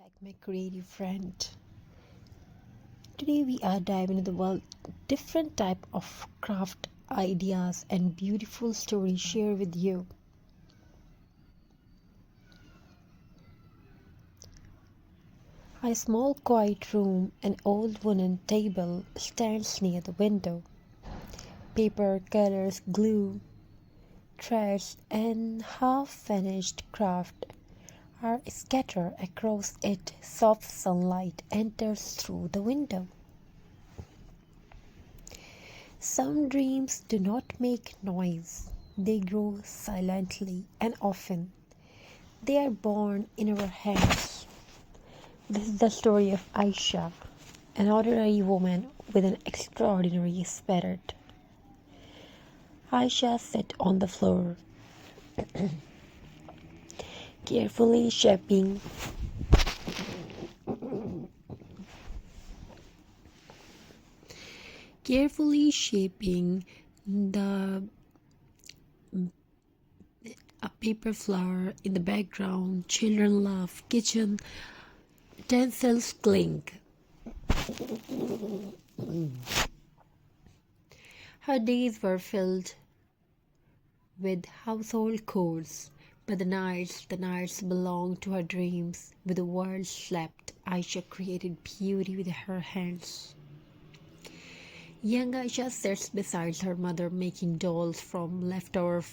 back, my creative friend. Today we are diving into the world different type of craft ideas and beautiful stories share with you. A small quiet room, an old wooden table stands near the window. Paper, colors, glue, threads, and half-finished craft are scattered across it. Soft sunlight enters through the window. Some dreams do not make noise. They grow silently and often. They are born in our hands. This is the story of Aisha, an ordinary woman with an extraordinary spirit. Aisha sat on the floor, carefully shaping the a paper flower. In the background, children laugh, kitchen utensils clink. Her days were filled with household chores, but the nights belonged to her dreams. With the world slept, Aisha created beauty with her hands. Young Aisha sits beside her mother making dolls from leftover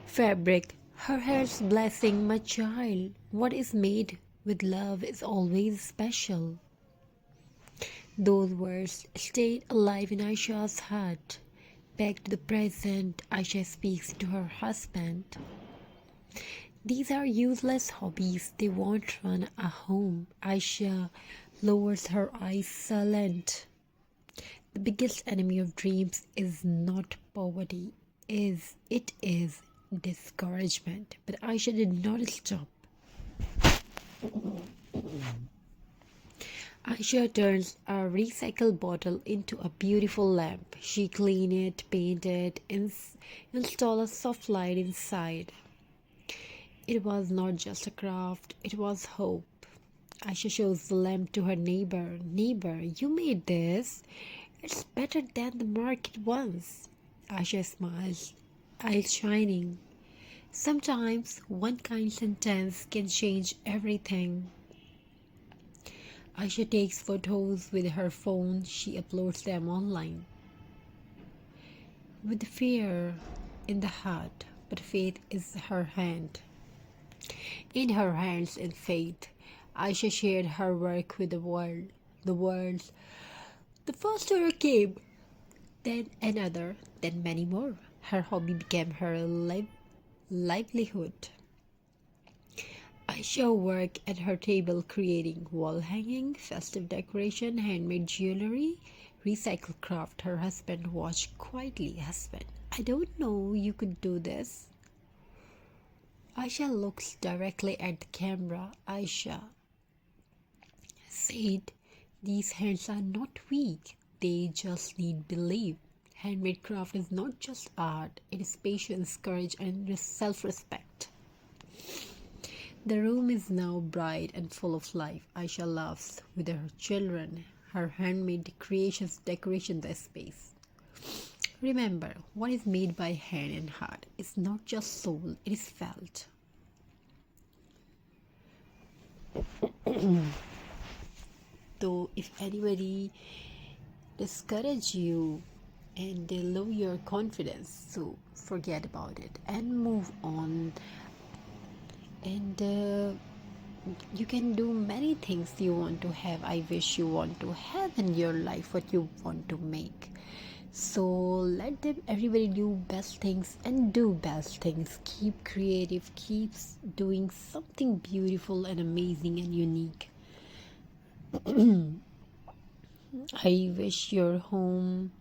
fabric. Her hands blessing, "My child, what is made with love is always special." Those words stayed alive in Aisha's heart. Back to the present, Aisha speaks to her husband. "These are useless hobbies. They won't run a home." Aisha lowers her eyes, silent. The biggest enemy of dreams is not poverty, it is discouragement. But Aisha did not stop. Aisha turns a recycled bottle into a beautiful lamp. She cleans it, paints it, installs a soft light inside. It was not just a craft, it was hope. Aisha shows the lamp to her neighbor. "Neighbor, you made this. It's better than the market ones." Aisha smiles, eyes shining. Sometimes one kind sentence can change everything. Aisha takes photos with her phone. She uploads them online. With fear in the heart, but faith is her hand. In her hands and faith, Aisha shared her work with the world. The first order came, then another, then many more. Her hobby became her livelihood. Aisha worked at her table creating wall hanging, festive decoration, handmade jewelry, recycled craft. Her husband watched quietly. "Husband, I don't know you could do this." Aisha looks directly at the camera. Aisha said, "These hands are not weak. They just need belief." Handmade craft is not just art, it is patience, courage, and self-respect. The room is now bright and full of life. Aisha laughs with her children. Her handmade decoration the space. Remember, what is made by hand and heart is not just soul, it is felt. Though if anybody discourage you and they lower your confidence, so forget about it and move on. And you can do many things you want to have. I wish you want to have in your life what you want to make. So let them everybody do best things and do best things. Keep creative, keep doing something beautiful and amazing and unique. I wish your home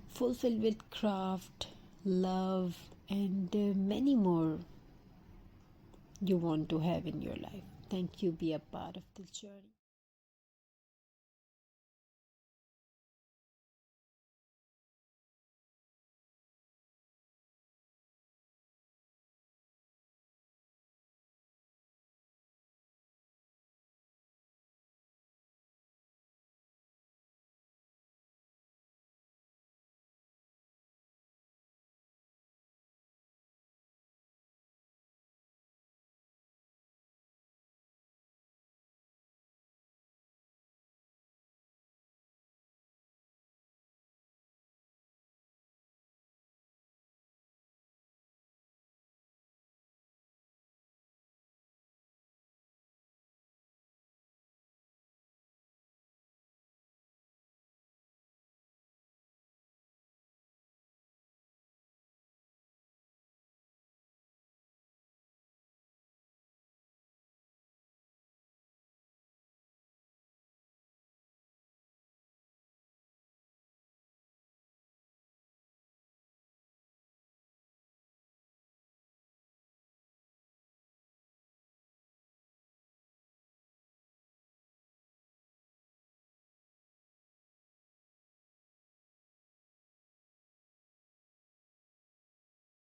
fulfilled with craft, love, and many more you want to have in your life. Thank you. Be a part of this journey.